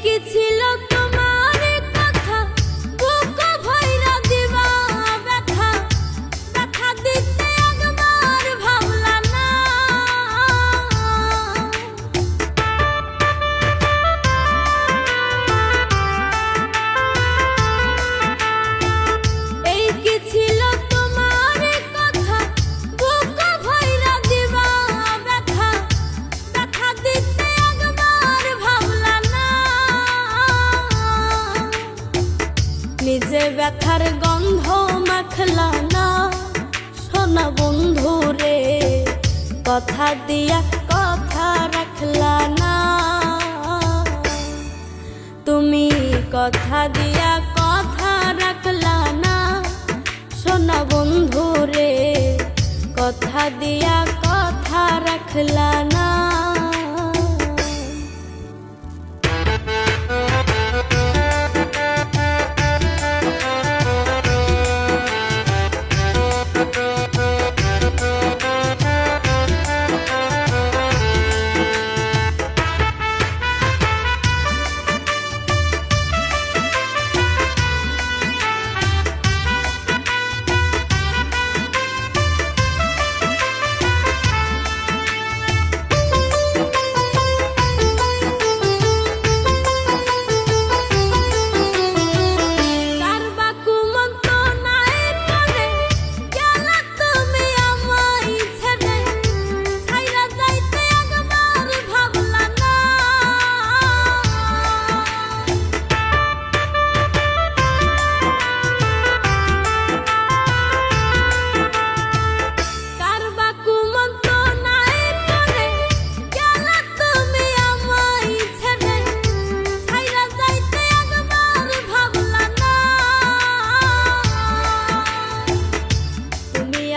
কি ছিল তোমার কথা, বুক ভইরা দিবা ব্যথা, ব্যথা দিতে একবার ভাবলা না। এই কি ছিল তোমার কথা, বুক ভইরা দিবা ব্যথা, ব্যথা দিতে একবার ভাবলা না। নিজে ব্যথার গন্ধ মাখলা না, সোনা বন্ধু রে কথা দিয়া কথা রাখলা না। তুমি কথা দিয়া কথা রাখলা না, সোনা বন্ধু রে কথা দিয়া কথা রাখলা না।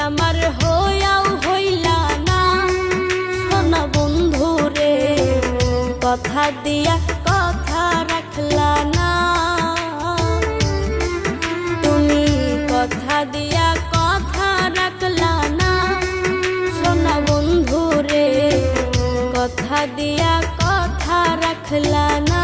আমার হইয়াও হইলা না, সোনা বন্ধু রে কথা দিয়া কথা রাখলা না। তুমি কথা দিয়া কথা রাখলা না, সোনা বন্ধু রে কথা দিয়া কথা রাখলা না।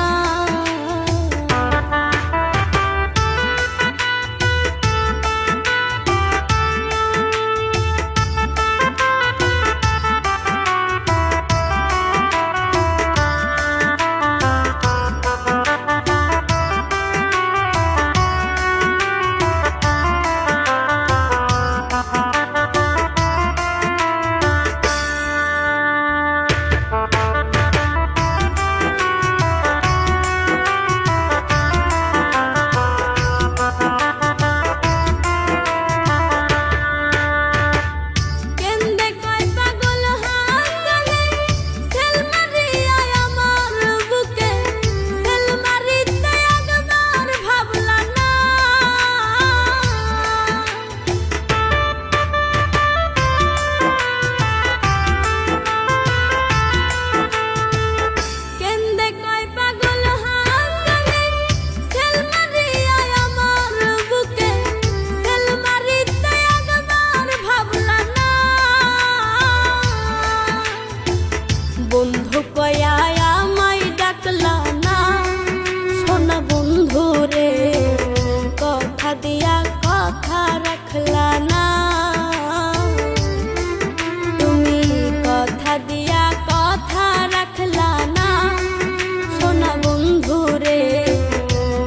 বন্ধু কয়া আমায় ডাকলা না, সোনা বন্ধু রে কথা দিয়া কথা রাখলা না। তুমি কথা দিয়া কথা রাখলা না, সোনা বন্ধু রে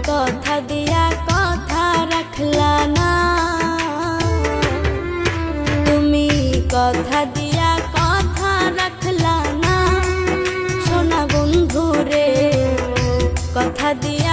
কথা দিয়া কথা রাখলা না। তুমি কথা দিয়া কথা রাখলা না, সোনা বন্ধু রে কথা দিয়া